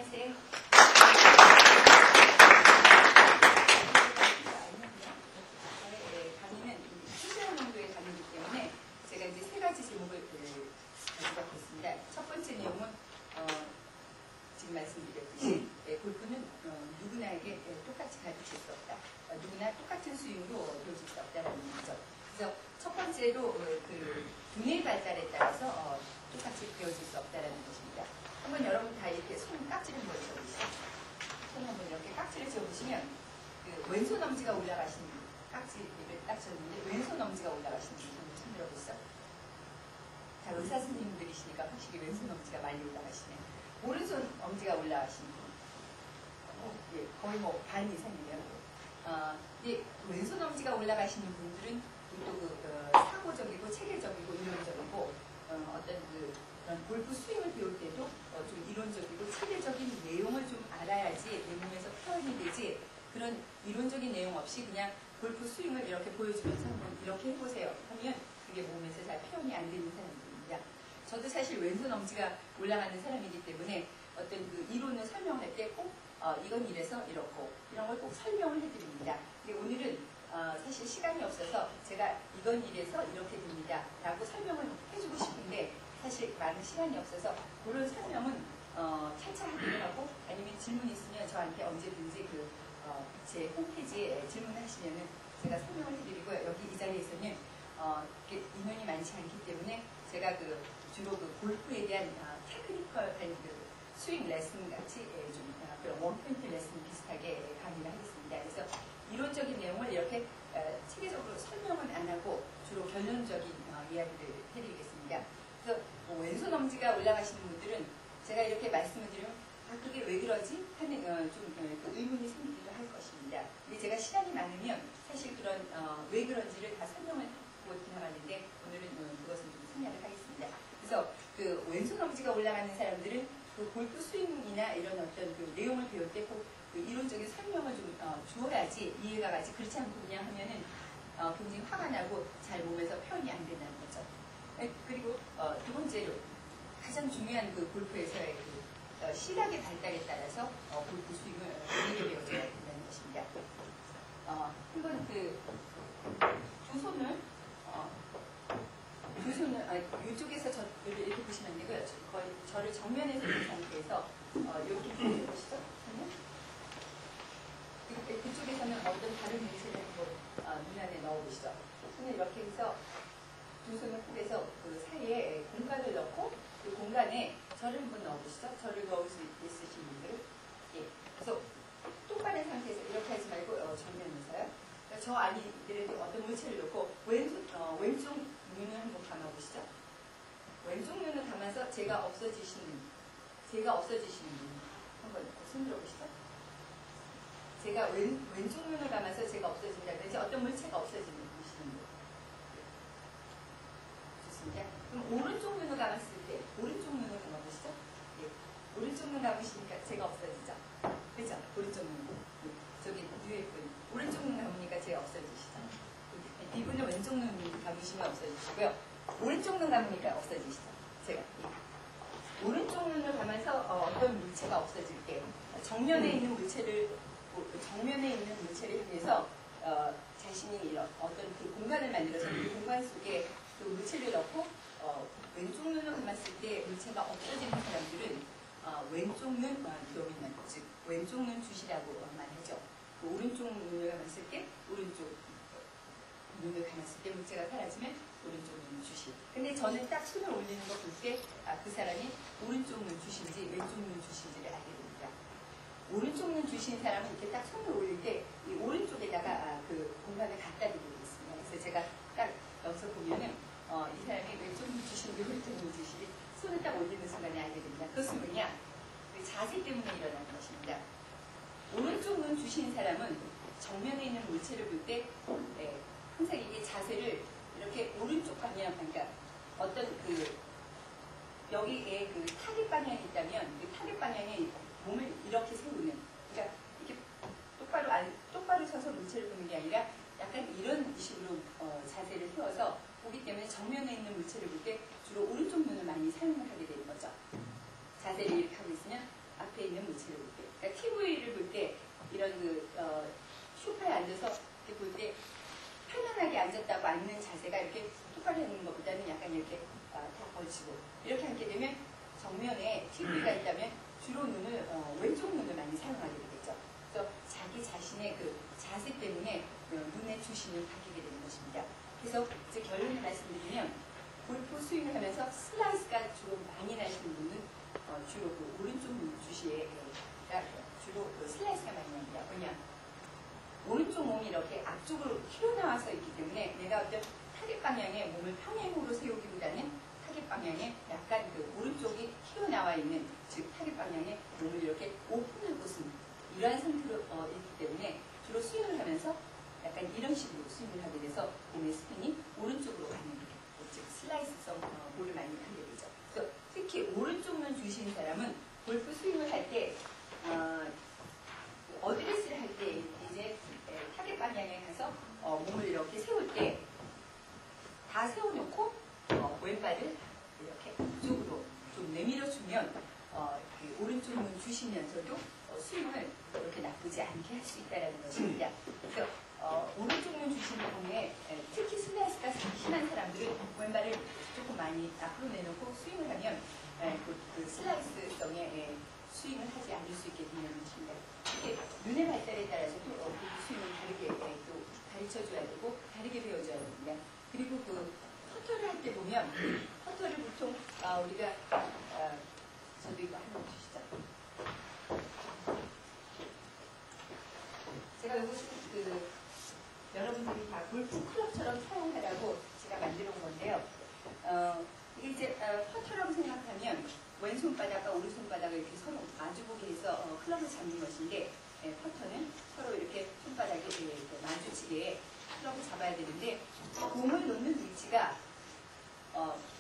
안녕하세요. 강의는 수시한 정도의 강의이기 때문에 제가 이제 세 가지 제목을 가져가고 있습니다. 첫 번째 내용은 지금 말씀드렸듯이 골프는 누구나에게 똑같이 가르칠 수 없다. 누구나 똑같은 스윙으로 배워줄 수 없다는 얘기죠. 그래서 첫 번째로 그 두뇌 발달에 따라서 똑같이 배워줄 수 없다는 것입니다. 한번 여러분 다 이렇게 손 깍지를 한번 지어보시죠. 손 한번 이렇게 깍지를 지어보시면 그 왼손 엄지가 올라가시는 깍지를 딱 지었는데 왼손 엄지가 올라가시는 분 한번 손 들어보시죠. 다 의사 선생님들이시니까 확실히 왼손 엄지가 많이 올라가시네요. 오른손 엄지가 올라가시는 분. 예, 거의 뭐 반 이상이네요. 왼손 엄지가 올라가시는 분들은 또 사고적이고 체계적이고 이론적이고 어떤 그런 골프 스윙을 배울 때도 좀 이론적이고 체계적인 내용을 좀 알아야지 내 몸에서 표현이 되지 그런 이론적인 내용 없이 그냥 골프 스윙을 이렇게 보여주면서 한번 이렇게 해보세요 하면 그게 몸에서 잘 표현이 안 되는 사람들입니다. 저도 사실 왼손 엄지가 올라가는 사람이기 때문에 어떤 그 이론을 설명할 때 꼭 이건 이래서 이렇고 이런 걸 꼭 설명을 해드립니다. 근데 오늘은 사실 시간이 없어서 제가 이건 이래서 이렇게 됩니다 라고 설명을 해주고 싶은데 사실 많은 시간이 없어서 그런 설명은 차차 하기로 하고 아니면 질문 있으면 저한테 언제든지 제 홈페이지에 질문하시면은 제가 설명을 해드리고요. 여기 이 자리에서는 인원이 많지 않기 때문에 제가 주로 골프에 대한 테크니컬한 스윙 레슨 같이 좀 그런 원포인트 레슨 비슷하게 강의를 하겠습니다. 그래서 이론적인 내용을 이렇게 체계적으로 설명은 안 하고 주로 결론적인 이야기를 해드리겠습니다. 그래서 왼손 엄지가 올라가시는 분들은 제가 이렇게 말씀을 드리면 그게 왜 그러지? 하는 좀 의문이 생기기도 할 것입니다. 근데 제가 시간이 많으면 사실 그런 왜 그런지를 다 설명을 하고 지나가는데 오늘은 그것은 좀 생략을 하겠습니다. 그래서 왼손 엄지가 올라가는 사람들은 골프 스윙이나 이런 어떤 내용을 배울 때 꼭 이론적인 설명을 좀 주어야지 이해가 가지 그렇지 않고 그냥 하면은 굉장히 화가 나고 잘 몸에서 표현이 안 된다는 거죠. 그리고 두 번째로 가장 중요한 골프에서의 시각의 발달에 따라서 골프 스윙을 이해를 배워줘야 된다는 것입니다. 한번 두 손을 이쪽에서 저를 이렇게 보시면 안 되고요. 거의 저를 정면에서 본 상태에서 이렇게 보시죠. 그쪽에서는 어떤 다른 물체를 눈 안에 넣어보시죠. 손을 이렇게 해서 두 손을 포개서 그 사이에 공간을 넣고 그 공간에 저를 한번 넣어보시죠. 저를 넣을 수 있으신 분들. 예. 그래서 똑바른 상태에서 이렇게 하지 말고 정면에서요. 그러니까 저 아이들에게 어떤 물체를 넣고 왼쪽 눈을 한번 감아보시죠. 왼쪽 눈을 감아서 제가 없어지시는 분 한번 손 들어보시죠. 제가 왼쪽 눈을 감아서 제가 없어진다. 그래서 어떤 물체가 없어지시는 분. 좋습니다. 그럼 오른쪽 눈을 감았을 때 오른쪽 눈을 감아보시죠. 예. 오른쪽 눈 감으시니까 제가 없어지죠. 그죠? 오른쪽 눈. 저기 뒤에 분 오른쪽 눈 감으니까 제가 없어지시죠. 이분은 왼쪽 눈 감으시면 없어지시고요. 오른쪽 눈 감으니까 없어지시죠. 제가 오른쪽 눈을 감아서 어떤 물체가 없어질 때 정면에 있는 물체를 향해서 자신이 어떤 그 공간을 만들어서 그 공간 속에 그 물체를 넣고 왼쪽 눈을 감았을 때 물체가 없어지는 사람들은 왼쪽 눈 도미넌, 즉 왼쪽 눈 주시라고 말하죠. 그 오른쪽 눈을 감았을 때 오른쪽 눈을 감았을 때 물체가 사라지면 오른쪽 눈 주시. 근데 저는 딱 손을 올리는 거 볼 때 그 사람이 오른쪽 눈 주신지 왼쪽 눈 주신지를 알게 됩니다. 오른쪽 눈 주신 사람은 이렇게 딱 손을 올릴 때 이 오른쪽에다가 그 공간을 갖다 드리고 있습니다. 그래서 제가 딱 여기서 보면은 이 사람이 왼쪽 눈 주신지 오른쪽 눈 주신지 손을 딱 올리는 순간에 알게 됩니다. 그것은 뭐냐? 그 자세 때문에 일어나는 것입니다. 오른쪽 눈 주신 사람은 정면에 있는 물체를 볼 때 항상 이게 자세를 이렇게 오른쪽 방향, 그러니까 어떤 여기에 타겟 방향이 있다면 그 타겟 방향에 몸을 이렇게 세우는, 그러니까 이렇게 똑바로 서서 물체를 보는 게 아니라 약간 이런 식으로 자세를 세워서 보기 때문에 정면에 있는 물체를 볼 때 주로 오른쪽 눈을 많이 사용을 하게 되는 거죠. 자세를 이렇게 하고 있으면 앞에 있는 물체 전체를 볼 때. 그러니까 TV를 볼 때 이런 소파에 앉아서 이렇게 볼 때 편안하게 앉았다고 앉는 자세가 이렇게 똑바로 있는 것보다는 약간 이렇게 다 걸치고 이렇게 앉게 되면 정면에 TV가 있다면 주로 눈을 왼쪽 눈을 많이 사용하게 되겠죠. 그래서 자기 자신의 그 자세 때문에 눈의 주심을 바뀌게 되는 것입니다. 그래서 이제 결론을 말씀드리면 골프 스윙을 하면서 슬라이스가 주로 많이 나시는 분은 주로 그 오른쪽 눈 주시에 주로 그 슬라이스가 많이 납니다. 왜냐? 오른쪽 몸이 이렇게 앞쪽으로 튀어나와서 있기 때문에 내가 어떤 타겟 방향에 몸을 평행으로 세우기보다는 타겟 방향에 약간 그 오른쪽이 튀어나와 있는 즉 타겟 방향에 몸을 이렇게 오픈하고 쓴 이러한 상태로 있기 때문에 주로 스윙을 하면서 약간 이런 식으로 스윙을 하게 돼서 몸의 스핀이 오른쪽으로 가는 즉 슬라이스성 볼을 많이 하게 되죠. 그래서 특히 오른쪽 눈 주신 사람은 골프 스윙을 할 때 어드레스를 할 때 이제 타겟 방향에 가서 몸을 이렇게 세울 때 다 세워놓고 왼발을 이렇게 앞쪽으로 좀 내밀어주면 그 오른쪽 눈 주시면서도 스윙을 이렇게 나쁘지 않게 할 수 있다는 것입니다. 그래서 오른쪽 눈 주시는 경우에 특히 슬라이스가 심한 사람들은 왼발을 조금 많이 앞으로 내놓고 스윙을 하면 그 슬라이스성의 스윙을 하지 않을 수 있게 되는 것입니다. 이렇게 눈의 발달에 따라서도 그 스윙을 다르게 또 가르쳐줘야 되고 다르게 배워줘야 됩니다. 그리고 그 퍼터를 할 때 보면 퍼터를 보통 우리가 저도 이거 하나 주시죠. 제가 이것은 여러분들이 다 골프 클럽처럼 사용하라고 제가 만들어 온 건데요. 이게 이제 퍼터라고 생각하면 왼손바닥과 오른손바닥을 이렇게 서로 마주보게 해서 클럽을 잡는 것인데 퍼터는 서로 이렇게 손바닥에 이렇게 마주치게 클럽을 잡아야 되는데 공을 놓는 위치가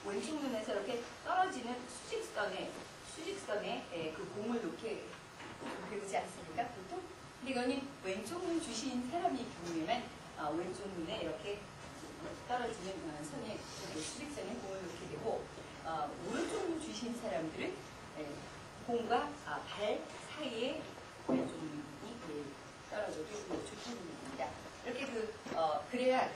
왼쪽 눈에서 이렇게 떨어지는 수직선에 그 공을 놓게 배우지 않습니까? 보통? 근데 이거는 왼쪽 눈 주신 사람이 경우에만 왼쪽 눈에 이렇게 떨어지는 선에 수직선에 공을 놓게 되고 오른쪽 눈 주신 사람들은 공과 발 사이에 왼쪽 눈이 떨어져도 좋다는 얘기입니다. 이렇게 그래야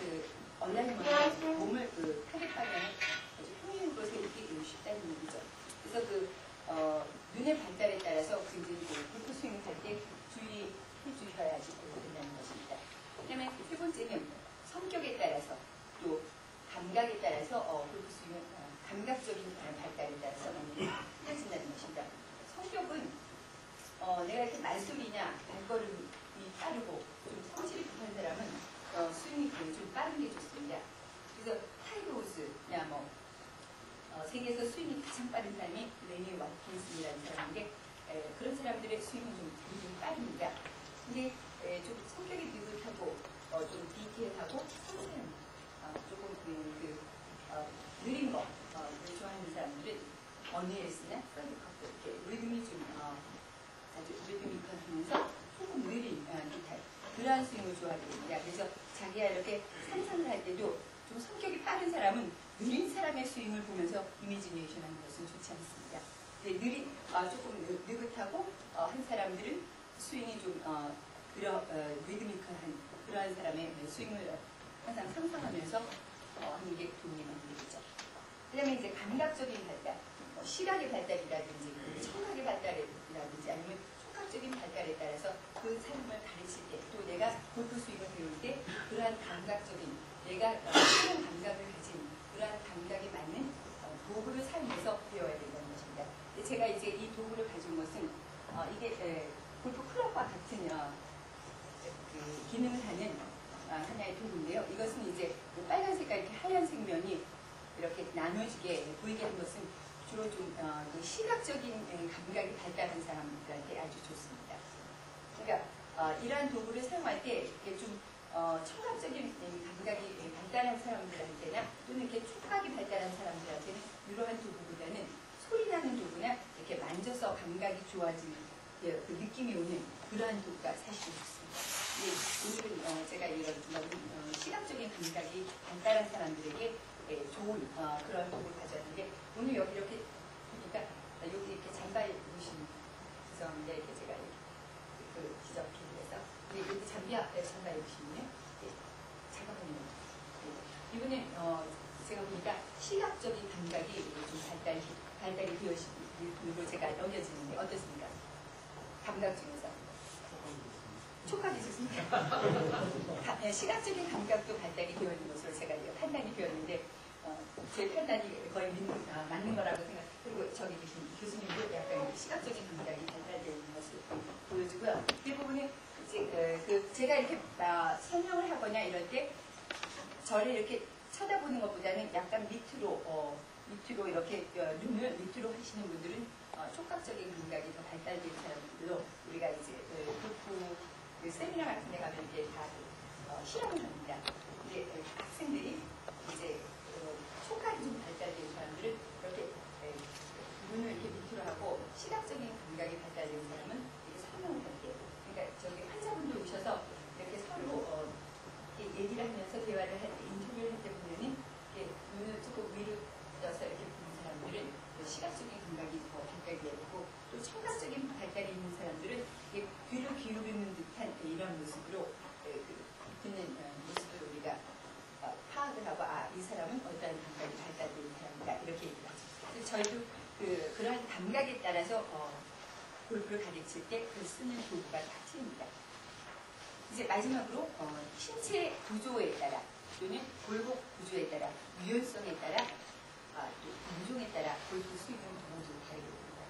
얼라이먼트 몸을 타겟 방향에 아주 평행으로 세우기 쉽다는 얘기죠. 그래서 눈의 발달에 따라서 굉장히 골프 스윙을 할 때 주의해야지 된다는 것입니다. 그다음에 세 번째는 성격에 따라서 또 감각에 따라서 골프 스윙은 감각적인 발달에 따라서 많이 틀려진다는 것입니다. 성격은 내가 이렇게 말소리나 발걸음이 빠르고 좀 성질이 급한 사람은 스윙이 좀 빠른 게 좋습니다. 그래서 타이거 우즈나 세계에서 스윙이 가장 빠른 사람이 레니 와트킨슨이라는 사람인데 그런 사람들의 스윙은 좀 굉장히 빠릅니다. 근데 좀 성격이 느긋하고 좀 디테일하고 섬세한 조금 느린 거 좋아하는 사람들은 어니엘스나 프레드컵도 이렇게 리듬이 좀 아주 리듬이하면서 조금 느린 듯한 그러한 스윙을 좋아하게 됩니다. 그래서 자기가 이렇게 상상을 할 때도 좀 성격이 빠른 사람은 느린 사람의 스윙을 보면서 이미지네이션 하는 것은 좋지 않습니다. 조금 느긋하고 한 사람들은 스윙이 좀 리드미컬한 그러한 사람의 스윙을 항상 상상하면서 하는 게 도움이 많이 되죠. 그 다음에 이제 감각적인 발달, 시각의 발달이라든지 청각의 발달이라든지 아니면 촉각적인 발달에 따라서 그 사람을 가르칠 때 또 내가 골프 스윙을 배울 때 그러한 감각적인 내가 새로운 감각을 가진 그러한 감각에 맞는 도구를 사용해서 배워야 된다는 것입니다. 제가 이제 이 도구를 가진 것은 이게 골프 클럽과 같은 기능을 하는 하나의 도구인데요. 이것은 이제 빨간 색깔 이렇게 하얀색 면이 이렇게 나눠지게 보이게 한 것은 주로 좀 시각적인 감각이 발달한 사람들한테 아주 좋습니다. 그러니까 이러한 도구를 사용할 때 이렇게 좀 청각적인 감각이 발달한 사람들한테나 또는 이렇게 촉각이 발달한 사람들한테는 이러한 도구보다는 소리 나는 도구나 이렇게 만져서 감각이 좋아지는 그 느낌이 오는 그러한 도구가 사실 좋습니다. 오늘은 제가 이런 시각적인 감각이 발달한 사람들에게 좋은 그런 도구를 가져왔는데 오늘 여기 이렇게 보니까 여기 이렇게 잠바에 입으신 가운데 이렇게 제가 그 지적해서 이렇게 잠비 앞에 잠깐 입으시면요. 잠깐만요. 이분은 제가 보니까 시각적인 감각이 좀 발달이 되어지고 제가 여겨지는데 어떻습니까? 감각 중에서 촉각이 있었습니까? 시각적인 감각도 발달이 되어 있는 것으로 제가 판단이 되었는데 제 판단이 거의 맞는 거라고 생각. 그리고 저기 계신 교수님도 약간 시각적인 감각이 발달되어 있는 것을 보여주고요. 이 부분은 이제 제가 이렇게 설명을 하거나 이럴 때 저를 이렇게 쳐다보는 것보다는 약간 밑으로 이렇게 눈을 밑으로 하시는 분들은 촉각적인 감각이 더 발달된 사람들로 우리가 이제 그 세미나 같은 데 가면 이게 다 실험을 합니다. 이제 학생들이 이제 촉각이 좀 발달된 사람들은 이렇게 눈을 이렇게 밑으로 하고 시각적인 감각이 발달된 사람은 이렇게 설명을 할게요. 그러니까 저기 환자분들 오셔서 이렇게 서로 얘기를 하면서 대화를 할 때, 인터뷰를 할 때 보면은 눈을 조금 위로 떠서 이렇게 보는 사람들은 시각적인 감각이 더 발달되어 있고 또 청각적인 발달이 있는 사람들은 귀를 기울이는 듯한 이런 모습으로 듣는 모습을 우리가 파악을 하고 이 사람은 어떠한 감각이 발달된 사람이다 이렇게 얘기를 하죠. 저희도 그러한 감각에 따라서 골프를 가르칠 때 쓰는 도구가 다 틀립니다. 이제 마지막으로 신체 구조에 따라 또는 골목 구조에 따라 유연성에 따라 또 인종에 따라 골프 스윙은 모두 다르게 됩니다.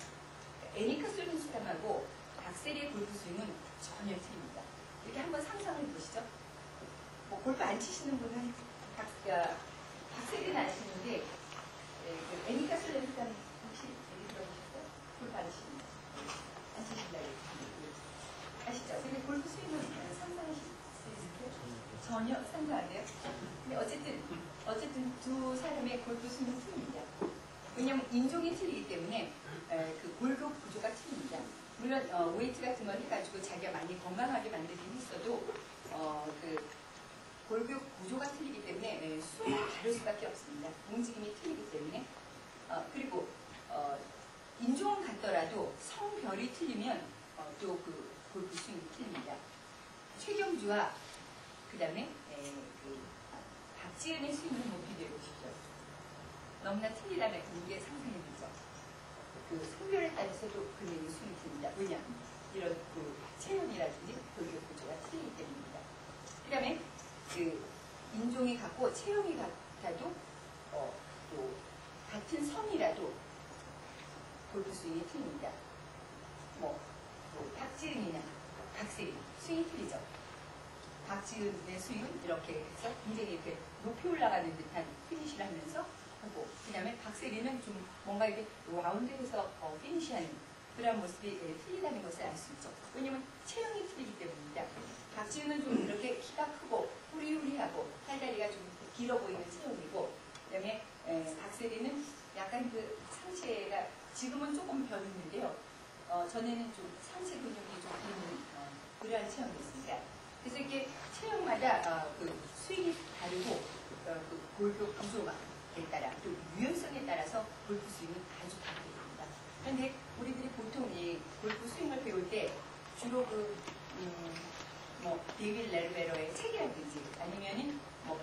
애니카 솔린스탐하고 박세리의 골프 스윙은 전혀 틀립니다. 이렇게 한번 상상을 해보시죠. 골프 안 치시는 분은 박세리는 안 치는데 애니카 솔린스탐 혹시 얘기 들어보셨어요? 골프 안 치신다고 아시죠? 근데 골프 스윙은 상상하실 수 있으세요? 전혀 상상 안 돼요? 근데 어쨌든 두 사람의 골프 스윙은 틀립니다. 왜냐하면 인종이 틀리기 때문에 그 골격 구조가 틀립니다. 물론 웨이트 같은 걸 해가지고 자기가 많이 건강하게 만들긴 했어도 그 골격 구조가 틀리기 때문에 스윙이 다를 수밖에 없습니다. 움직임이 틀리기 때문에 그리고 인종은 같더라도 성별이 틀리면 또 그 골프 스윙이 틀립니다. 최경주와 그 다음에 박지은의 스윙을 한번 비교해 보십시오. 너무나 틀리다면 이게 상상해보죠. 그 성별에 따라서도 그녀의 스윙이 틀립니다. 왜냐하면 이런 그 체형이라든지 골격 구조가 틀리기 때문입니다. 그 다음에 그 인종이 같고 체형이 같아도 또 같은 성이라도 골프 스윙이 틀립니다. 박지은이나 박세리 스윙이 틀리죠. 박지은의 스윙은 이렇게 해서 굉장히 이렇게 높이 올라가는 듯한 피니시를 하면서 하고, 그 다음에 박세리는 좀 뭔가 이렇게 라운드해서 피니시하는 그런 모습이 틀리다는 것을 알 수 있죠. 왜냐면 체형이 틀리기 때문입니다. 박지은은 좀 이렇게 키가 크고 후리후리하고 팔다리가 좀 길어 보이는 체형이고, 그 다음에 박세리는 약간 그 상체가 지금은 조금 변했는데요. 전에는 좀 상체 근육이 좀 있는 그러한 체형이었습니다. 그래서 이렇게 체형마다 그 스윙이 다르고 그 골격 구조에 따라 또 유연성에 따라서 골프 스윙은 아주 다르게 됩니다. 그런데 우리들이 보통 이 골프 스윙을 배울 때 주로 데빌 레베러의 책이라든지 아니면은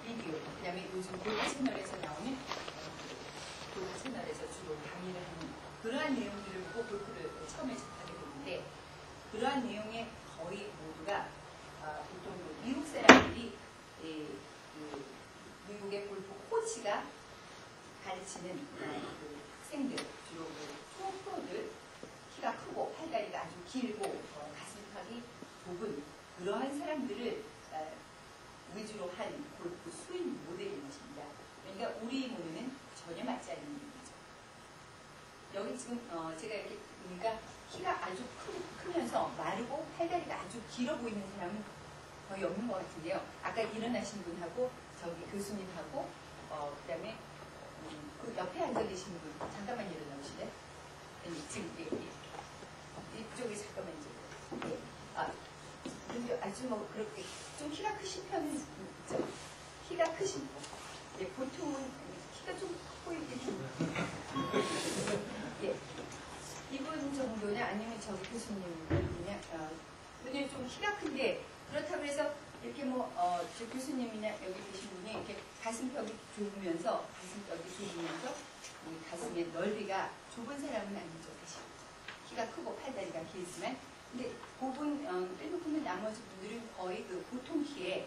비디오, 그 다음에 요즘 골프 채널에서 나오는 골프 채널에서 주로 강의를 하는 그러한 내용들을 보고 골프를 처음에 접하게 되는데, 그러한 내용의 거의 모두가 보통 미국 사람들이 미국의 골프 코치가 가르치는 그 학생들, 주로 프로들, 키가 크고 팔다리가 아주 길고 가슴팍이 좁은 그러한 사람들을 위주로 한 골프 스윙 모델인 것입니다. 그러니까 우리 몸에는 전혀 맞지 않는 얘기죠. 여기 지금 제가 이렇게 보니까 키가 아주 크면서 마르고 팔다리가 아주 길어 보이는 사람은 거의 없는 것 같은데요. 아까 일어나신 분하고 저기 교수님하고 그 다음에 그 옆에 앉아 계신 분 잠깐만 일어나오실래요? 지금 이쪽에 잠깐만 이제 근데 아주 그렇게 좀 키가 크신 편은 있죠. 키가 크신 분. 보통은 키가 좀 커 보이긴 좀 이분 정도 정도냐 아니면 저 교수님이냐 분이 좀 키가 큰데 그렇다고 해서 이렇게 저 교수님이나 여기 계신 분이 이렇게 가슴벽이 좁으면서 이 가슴의 넓이가 좁은 사람은 아니죠. 사실 키가 크고 팔다리가 길지만 근데 그분 빼놓고는 나머지 분들은 거의 그 보통 키에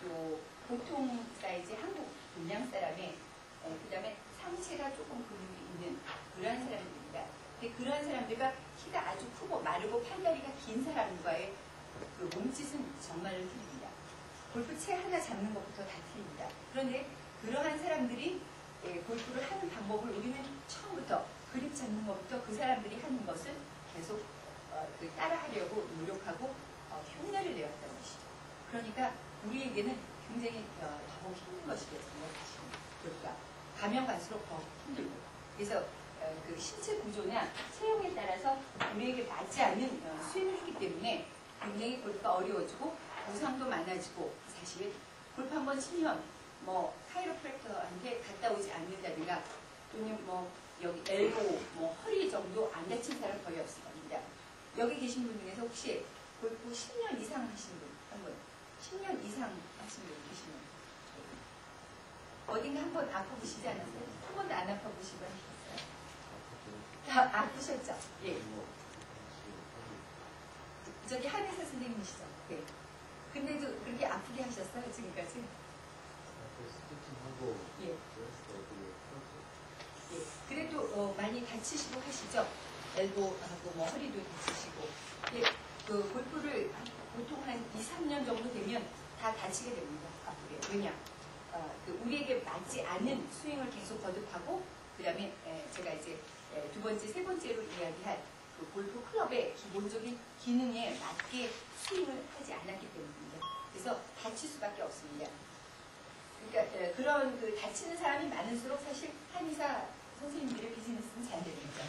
또 보통 사이즈 한국 동양 사람의 그 다음에 상체가 조금 근육이 있는 그러한 사람들입니다. 근데 그러한 사람들과 키가 아주 크고 마르고 팔다리가 긴 사람과의 그 몸짓은 정말로 틀립니다. 골프채 하나 잡는 것부터 다 틀립니다. 그런데 그러한 사람들이 골프를 하는 방법을 우리는 처음부터 그립 잡는 것부터 그 사람들이 하는 것을 계속 따라하려고 노력하고 흉내를 내었다는 것이죠. 그러니까 우리에게는 굉장히 더욱 힘든 것이거든요. 골프가 가면 갈수록 더 힘들고 그래서 그 신체 구조나 체형에 따라서 우리에게 맞지 않는 스윙을 했기 때문에 굉장히 골프가 어려워지고 부상도 많아지고 사실 골프 한번 치면 카이로프랙터한테 갔다 오지 않는다든가 또는 여기 엘보 허리 정도 안 다친 사람 거의 없을 겁니다. 여기 계신 분 중에서 혹시 골프 10년 이상 하신 분 한 분 10년 이상 하신 분 계시면 어딘가 한 번 아파보시지 않았어요? 한 번도 안 아파보시고 하셨어요? 다 아프셨죠? 예. 저기 한의사 선생님이시죠? 네. 근데도 그렇게 아프게 하셨어요? 지금까지? 예. 예. 그래도 많이 다치시고 하시죠? 엘보하고 허리도 다치시고. 예. 그 골프를 보통 한 2, 3년 정도 되면 다 다치게 됩니다. 아프게. 왜냐? 우리에게 맞지 않는 스윙을 계속 거듭하고 그 다음에 제가 이제 두 번째, 세 번째로 이야기할 그 골프 클럽의 기본적인 기능에 맞게 스윙을 하지 않았기 때문입니다. 그래서 다칠 수밖에 없습니다. 그러니까 그런 그 다치는 사람이 많을수록 사실 한의사 선생님들의 비즈니스는 잘 됩니다.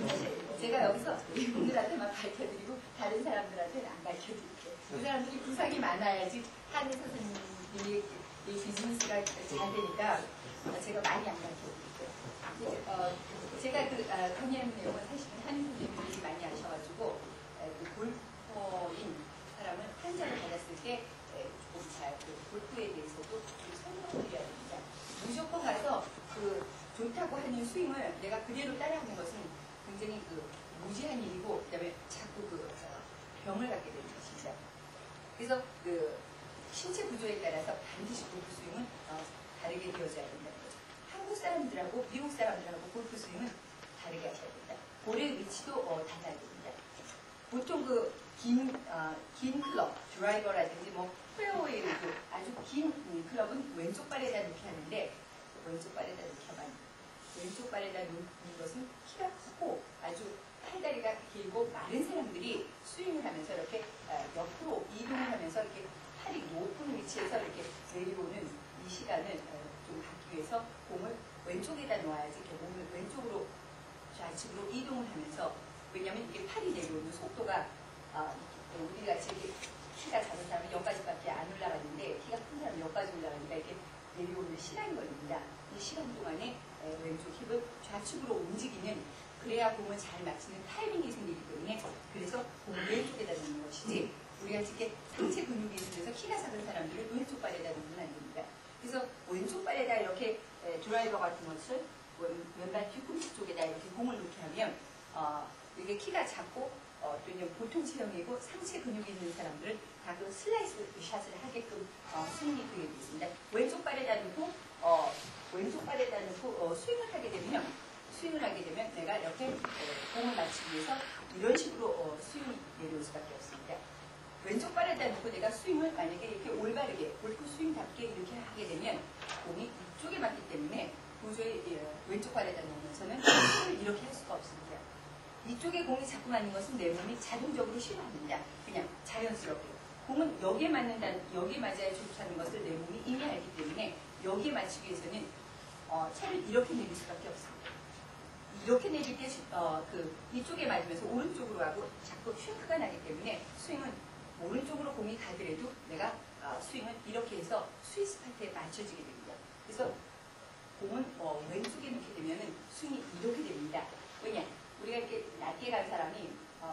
사실 제가 여기서 분들한테만 가르쳐드리고 다른 사람들한테는 안 가르쳐드릴게요. 그 사람들이 부상이 많아야지 한의사 선생님들이 이 비즈니스가 잘 되니까 제가 많이 안 가르쳐드릴게요. 제가 강의하는 내용은 사실 한의 선생님들이 많이 아셔가지고 그 골퍼인 사람은 환자를 받았을 때 조금 잘 골프에 대해서도 설명을 드려야 됩니다. 무조건 가서 좋다고 하는 스윙을 내가 그대로 따라하는 것은 굉장히 무지한 일이고 그다음에 자꾸 병을 갖게 되는 것입니다. 그래서 신체 구조에 따라서 반드시 골프 스윙은 다르게 되어져야 된다는 거죠. 한국 사람들하고 미국 사람들하고 골프 스윙은 다르게 하셔야 된다. 볼의 위치도 달라야 됩니다. 보통 긴 클럽, 드라이버라든지 페어웨이도 아주 긴 클럽은 왼쪽 발에다 놓게 하는데 왼쪽 발에다 놓게 하면 왼쪽 발에다 놓는 것은 키가 크고 아주 팔다리가 길고 마른 사람들이 스윙을 하면서 이렇게 옆으로 이동을 하면서 이렇게 팔이 높은 위치에서 이렇게 내려오는 이 시간을 좀 갖기 위해서 공을 왼쪽에다 놓아야지 이렇게 몸을 왼쪽으로 좌측으로 이동을 하면서 왜냐하면 이게 팔이 내려오는 속도가 우리같이 이렇게 키가 작은 사람은 여기까지밖에 안 올라가는데 키가 큰 사람은 여기까지 올라가니까 이렇게 내려오는 시간이 걸립니다. 이 시간 동안에 왼쪽 힙을 좌측으로 움직이는 그래야 공을 잘 맞추는 타이밍이 생기기 때문에 그래서 공을 왼쪽에다 놓는 것이지 우리가 이렇게 상체 근육이 있어서 키가 작은 사람들은 왼쪽 발에다 놓으면 안 됩니다. 그래서 왼쪽 발에다 이렇게 드라이버 같은 것을 왼발 뒤꿈치 쪽에다 이렇게 공을 놓게 하면 이게 키가 작고 또 이제 보통 체형이고 상체 근육이 있는 사람들은 다 그 슬라이스 샷을 하게끔 스윙이 되게 되어 있습니다. 왼쪽 발에다 놓고 스윙을 하게 되면 내가 이렇게 공을 맞추기 위해서 이런 식으로 스윙이 내려올 수밖에 없습니다. 왼쪽 발에다 놓고 내가 스윙을 만약에 이렇게 올바르게 골프 스윙답게 이렇게 하게 되면 공이 이쪽에 맞기 때문에 도저히 왼쪽 발에다 놓으면서는 스윙을 이렇게 할 수가 없습니다. 이쪽에 공이 자꾸 맞는 것은 내 몸이 자동적으로 싫어합니다. 그냥 자연스럽게. 공은 여기에 여기에 맞아야 좋다는 것을 내 몸이 이미 알기 때문에 여기에 맞추기 위해서는 채를 이렇게 내릴 수밖에 없습니다. 이렇게 내릴 때 이쪽에 맞으면서 오른쪽으로 하고 자꾸 슈크가 나기 때문에 스윙은 오른쪽으로 공이 가더라도 내가 스윙을 이렇게 해서 스위스 파트에 맞춰지게 됩니다. 그래서 공은 왼쪽에 놓게 되면 스윙이 이렇게 됩니다. 왜냐? 우리가 이렇게 낮게 간 사람이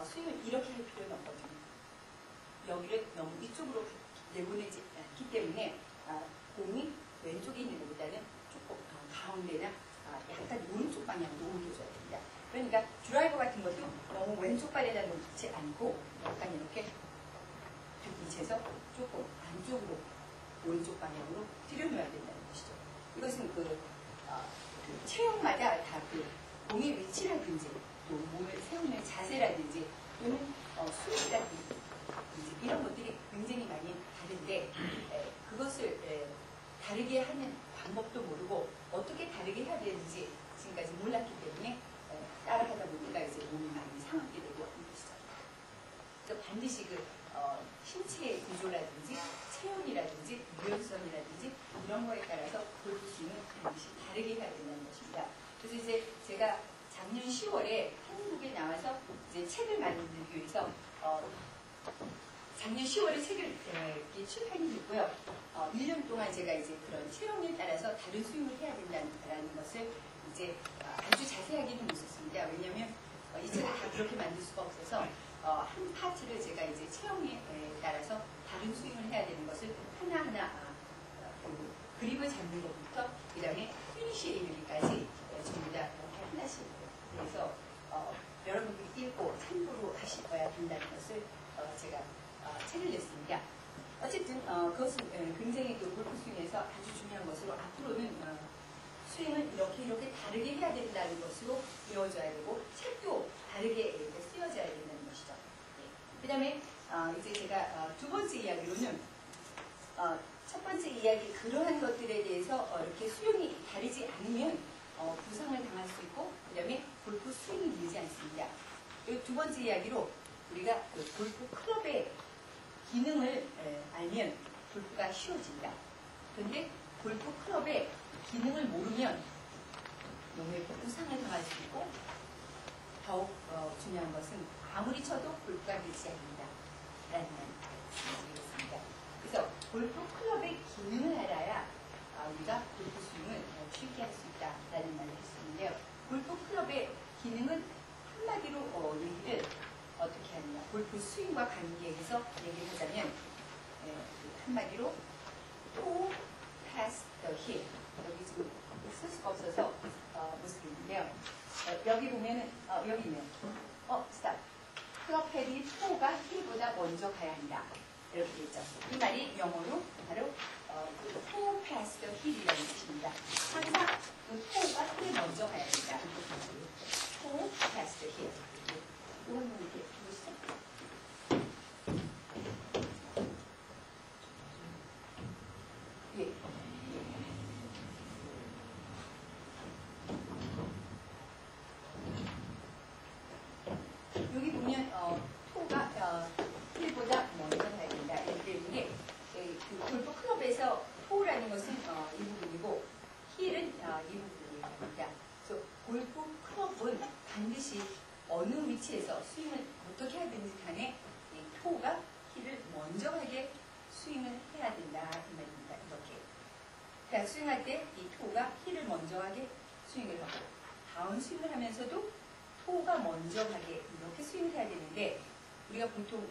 스윙을 이렇게 할 필요는 없거든요. 여기를 너무 이쪽으로 내보내지 않기 때문에 공이 왼쪽에 있는 것보다는 조금 가운데나 약간 오른쪽 방향으로 옮겨줘야 됩니다. 그러니까 드라이버 같은 것도 너무 왼쪽 발에다 놓지 않고 약간 이렇게 밑에서 조금 안쪽으로 오른쪽 방향으로 들여놓아야 된다는 것이죠. 이것은 그 체형마다 다 그 공의 위치라든지 또 몸을 세우는 자세라든지 또는 수익이라든지 이런 것들이 굉장히 많이 다른데 그것을 다르게 하는 방법도 모르고 어떻게 다르게 해야 되는지 지금까지 몰랐기 때문에 따라하다 보니까 이제 몸이 많이 상하게 되고 하는 것이죠. 그래서 반드시 그 신체의 구조라든지 체온이라든지 유연성이라든지 이런 거에 따라서 골프 스윙은 반드시 다르게 해야 된다는 것입니다. 그래서 이제 제가 작년 10월에 한국에 나와서 이제 책을 만들기 위해서 작년 10월에 책을 출판이 됐고요. 1년 동안 제가 이제 그런 체형에 따라서 다른 스윙을 해야 된다는 것을 이제 아주 자세하게는 못 썼습니다. 왜냐하면 이 책을 다 그렇게 만들 수가 없어서 한 파트를 제가 이제 체형에 따라서 다른 스윙을 해야 되는 것을 하나하나 그립을 잡는 것부터 그 다음에 피니쉬에 이르기까지 전부 다 하나씩 그래서 여러분들이 읽고 참고로 하셔야 된다는 것을 제가 책을 냈습니다. 어쨌든 그것은 굉장히 그 골프 스윙에서 아주 중요한 것으로 앞으로는 스윙을 이렇게 다르게 해야 된다는 것으로 배워줘야 되고 책도 다르게 쓰여져야 된다는 것이죠. 그 다음에 이제 제가 두 번째 이야기로는 첫 번째 이야기 그러한 것들에 대해서 이렇게 수용이 다르지 않으면 부상을 당할 수 있고 그 다음에 골프 스윙이 늘지 않습니다. 그리고 두 번째 이야기로 우리가 그 골프 클럽의 기능을 알면 골프가 쉬워진다. 그런데 골프 클럽의 기능을 모르면 몸에 부상을 당할 수 있고 더욱 중요한 것은 아무리 쳐도 골프가 늘지 않는다. 라는 말씀드리겠습니다. 그래서 골프 클럽의 기능을 알아야 우리가 골프 스윙을 쉽게 할 수 있다라는 말을 했었는데요. 골프 클럽의 기능은 한마디로 얘기를 어떻게 하느냐. 골프 스윙과 관계해서 얘기를 하자면 한마디로 toe past the hip 여기 지금 쓸 수가 없어서 못 쓰겠는데요. 여기 보면은 여기 있네요. 스탑. 클럽 헤드의 토가 힐보다 먼저 가야 한다. 이렇게 되어 있죠. 이 말이 영어로 바로 toe past the hip이라는 뜻입니다. 항상 그 토가 힐 먼저 가야 된다. toe past the hip. 이건 이렇게 보시죠. 예. 여기 보면 토가 힐보다 먼저 가야 된다. 이렇기 때문에 그 골프 클럽에서 토라는 것은 이 부분이고 힐은 이 부분입니다. 그래서 골프 클럽은 반드시 어느 위치에서 스윙을 어떻게 하든지 간에 이 토가 힐을 먼저 가게 스윙을 해야 된다. 이 말입니다. 이렇게. 그러니까 스윙할 때 이 토가 힐을 먼저 가게 스윙을 하고 다운 스윙을 하면서도 토가 먼저 가게 이렇게 스윙을 해야 되는데 우리가 보통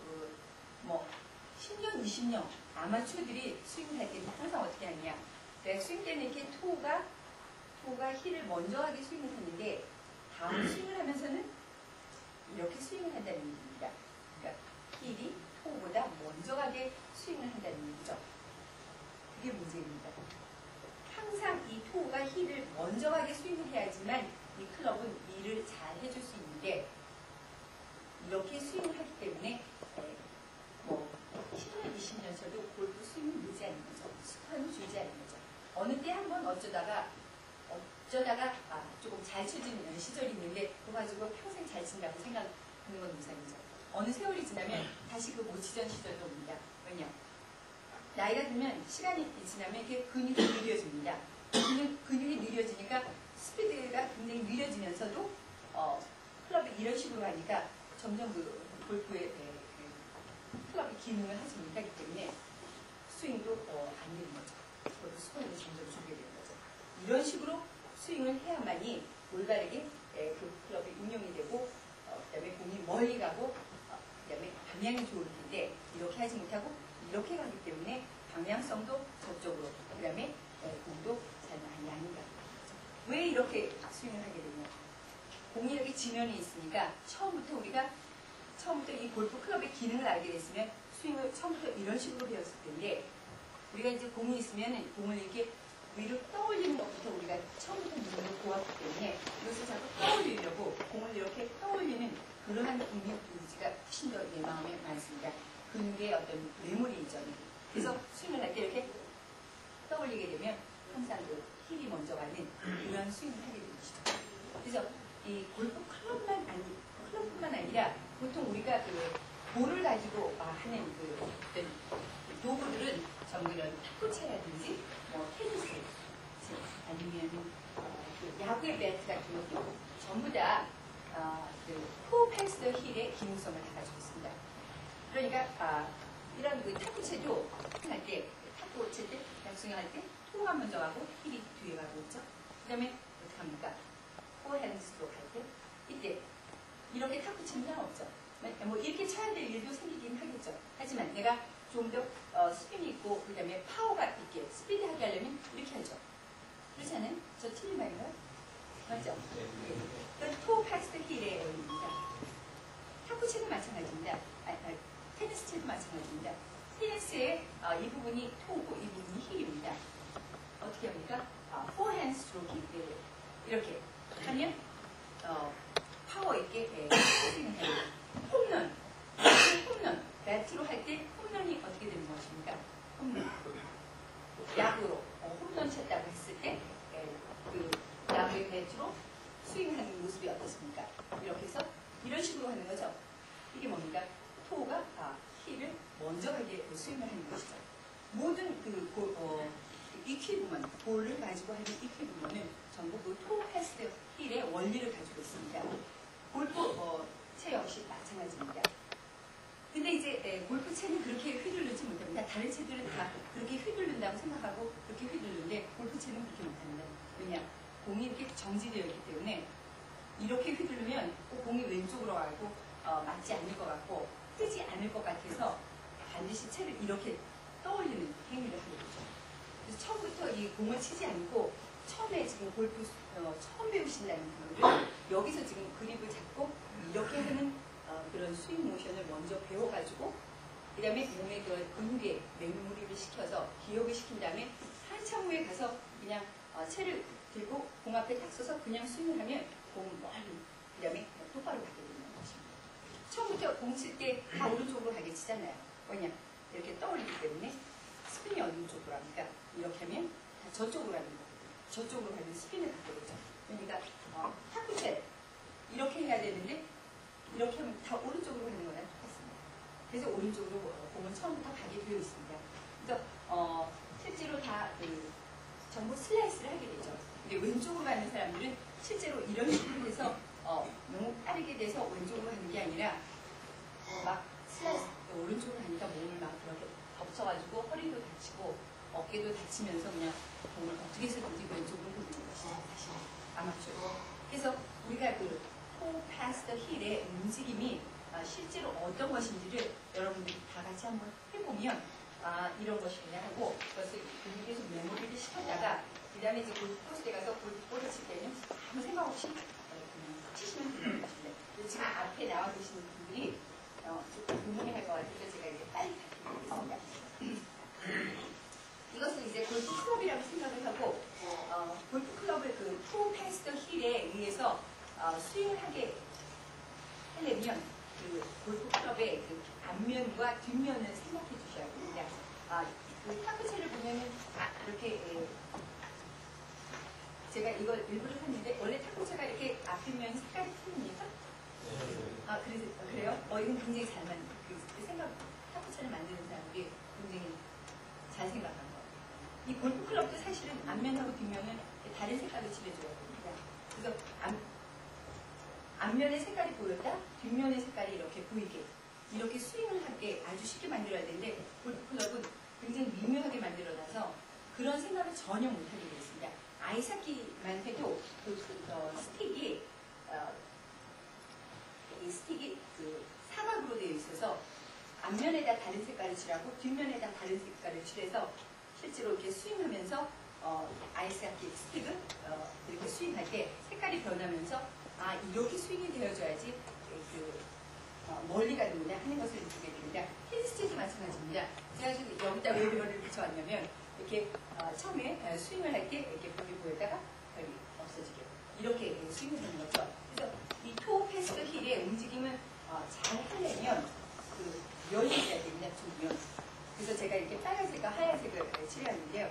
10년, 20년 아마추어들이 스윙을 할 때는 항상 어떻게 하느냐. 그러니까 스윙 때는 이렇게 토가 힐을 먼저 가게 스윙을 하는데 다운 스윙을 하면서는 이렇게 스윙을 한다는 얘기입니다. 그러니까 힐이 토보다 먼저 가게 스윙을 한다는 얘기죠. 그게 문제입니다. 항상 이 토가 힐을 먼저 가게 스윙을 해야지만 이 클럽은 일을 잘 해줄 수 있는데 이렇게 스윙을 하기 때문에 10년, 20년 쳐도 골프 스윙이 늘지 않는 거죠. 스코어는 줄지 않는 거죠. 어느 때 한번 어쩌다가 조금 잘 쳐진 시절이 있는데 그거 가지고 평생 잘 친다고 생각하는 건 이상이죠. 어느 세월이 지나면 다시 그 못 치던 시절도 옵니다. 왜냐? 나이가 들면 시간이 지나면 이렇게 근육이 느려집니다. 근육이 느려지니까 스피드가 굉장히 느려지면서도 클럽이 이런 식으로 하니까 점점 그 골프의 클럽이 기능을 하지 못하기 때문에 스윙도 안 되는 거죠. 골프 스코어는 점점 줄게 되는 거죠. 이런 식으로 스윙을 해야만이 올바르게 그 클럽이 운영이 되고 그다음에 공이 멀리 가고 그다음에 방향이 좋을 텐데 이렇게 하지 못하고 이렇게 가기 때문에 방향성도 저쪽으로 그다음에 공도 잘 많이 안 가고 왜 이렇게 스윙을 하게 되냐? 공이 이렇게 지면이 있으니까 처음부터 이 골프 클럽의 기능을 알게 됐으면 스윙을 처음부터 이런 식으로 배웠을 텐데 우리가 이제 공이 있으면 공을 이렇게 위로 떠올리는 것부터 우리가 처음부터 눈으로 보았기 때문에 이것을 자꾸 떠올리려고 공을 이렇게 떠올리는 그러한 의지가 훨씬 더 내 마음에 많습니다. 근육의 어떤 메모리 이전이. 그래서 스윙을 할 때 이렇게 떠올리게 되면 항상 그 힐이 먼저 가는 그런 스윙을 하게 되는 것이죠. 그래서 이 골프 클럽뿐만 아니라 보통 우리가 그 볼을 가지고 하는 그 어떤 도구들은 전부 이런 탁구채라든지 뭐 테니스 아니면 그 야구의 배트 같은 것도 전부 다 그 포패스 힐의 기능성을 다 가지고 있습니다. 그러니까 이런 그 탁구채도 할 때 탁구 칠 때 약승할 때 토가 먼저 가고 힐이 뒤에 가고 있죠. 그다음에 어떻게 합니까? 포핸드 스트로크 할 때 이때 이렇게 탁구 치는 사람 없죠. 뭐 이렇게 쳐야 될 일도 생기긴 하겠죠. 하지만 내가 좀 더 스핀이 있고 그다음에 파워가 있게 스피디하게 하려면 이렇게 하죠. 그렇지 않아요? 저 틀린 말인가요? 맞죠? 네. 토 패스트 힐의 원리입니다. 탁구채도 마찬가지입니다. 테니스 채도 마찬가지입니다. 테니스의 이 부분이 토고 이 부분이 힐입니다. 어떻게 합니까? 포핸드 스트로크 이렇게 하면 파워 있게 스윙을 해요. 홈런 배트로 할 때 홈런이 어떻게 되는 것입니까? 홈런 야구로 홈런 쳤다고 했을 때 그 야구의 배트로 스윙하는 모습이 어떻습니까? 이렇게 해서 이런 식으로 하는 거죠. 이게 뭡니까? 토가 힐을 먼저 가게 스윙을 하는 것이죠. 모든 EQ 부분, 볼을 가지고 하는 EQ 부분은 전부 그 토 패스트 힐의 원리를 가지고 있습니다. 골프 채 역시 마찬가지입니다. 근데 이제 골프채는 그렇게 휘두르지 못합니다. 다른 채들은 다 그렇게 휘두른다고 생각하고 그렇게 휘두르는데 골프채는 그렇게 못합니다. 왜냐? 공이 이렇게 정지되어 있기 때문에 이렇게 휘두르면 공이 왼쪽으로 가고 맞지 않을 것 같고 뜨지 않을 것 같아서 반드시 채를 이렇게 떠올리는 행위를 하게 되죠. 그래서 처음부터 이 공을 치지 않고 처음에 지금 골프 처음 배우신다는 분들은 여기서 지금 그립을 잡고 이렇게 하는 그런 스윙 모션을 먼저 배워가지고 그 다음에 몸의 그 근육에 메모리를 시켜서 기억을 시킨 다음에 한참 후에 가서 그냥 채를 들고 공 앞에 딱 서서 그냥 스윙을 하면 공은 멀리 그 다음에 똑바로 가게 되는 것입니다. 처음부터 공 칠 때 다 오른쪽으로 가게 치잖아요. 왜냐? 이렇게 떠올리기 때문에 스핀이 어느 쪽으로 합니까? 이렇게 하면 다 저쪽으로 가는 거예요. 저쪽으로 가면 스핀을 갖게 되죠. 그러니까 탁구채 이렇게 해야 되는데 이렇게 하면 다 오른쪽으로 가는 거랑 똑같습니다. 그래서 오른쪽으로 공은 처음부터 가게 되어 있습니다. 그래서 실제로 다 전부 슬라이스를 하게 되죠. 근데 왼쪽으로 가는 사람들은 실제로 이런 식으로 해서 너무 빠르게 돼서 왼쪽으로 가는 게 아니라 막 슬라이스 오른쪽으로 가니까 몸을 막 그렇게 덮쳐가지고 허리도 다치고 어깨도 다치면서 그냥 공을 어떻게 해서든지 왼쪽으로 돌리는 것이 사실 아마추어. 그래서 우리가 그 토 패스트 힐의 움직임이 실제로 어떤 것인지를 여러분들이 다 같이 한번 해보면 이런 것이구나 하고 그것을 근육에서 메모리를 시켰다가 그 다음에 이제 골프코스에 가서 골프볼을 칠 때는 아무 생각 없이 치시면 되는 것인데 지금 앞에 나와 계시는 분들이 고민할 것 같아서 제가 이제 빨리 가르쳐드리겠습니다. 이것은 이제 골프 클럽이라고 생각을 하고 골프 클럽을 그 토 패스트 힐에 의해서 스윙을 하게 하려면 그 골프 클럽의 그 앞면과 뒷면을 생각해 주셔야 됩니다. 그 탁구채를 보면은 이렇게 제가 이걸 일부러 샀는데 원래 탁구채가 이렇게 앞뒷면 색깔이 틀립니까? 그래요? 이건 굉장히 잘 만든 그 생각 탁구채를 만드는 사람들이 굉장히 잘 생각한 거. 이 골프 클럽도 사실은 앞면하고 뒷면은 다른 색깔로 칠해줘야 됩니다. 그래서 앞면의 색깔이 보였다, 뒷면의 색깔이 이렇게 보이게 이렇게 스윙을 하게 아주 쉽게 만들어야 되는데 골프 클럽은 굉장히 미묘하게 만들어놔서 그런 생각을 전혀 못하게 되어 있습니다. 아이스하키만 해도 그 스틱이 이 스틱이 그 사각으로 되어 있어서 앞면에다 다른 색깔을 칠하고 뒷면에다 다른 색깔을 칠해서 실제로 이렇게 스윙하면서 아이스하키 스틱을 이렇게 스윙할 때 색깔이 변하면서 이렇게 스윙이 되어줘야지 멀리 가는구나 하는 것을 느끼게 됩니다. 테니스채도 마찬가지입니다. 제가 지금 여기다 왜 이거를 붙여왔냐면 이렇게 처음에 스윙을 할 때 이렇게 볼이 보여다가 별이 없어지게 이렇게 스윙을 하는 거죠. 그래서 이 토 패스트 힐의 움직임을 잘 하려면 그 면이 있어야 됩니다. 두 면. 그래서 제가 이렇게 빨간색과 하얀색을 칠해왔는데요.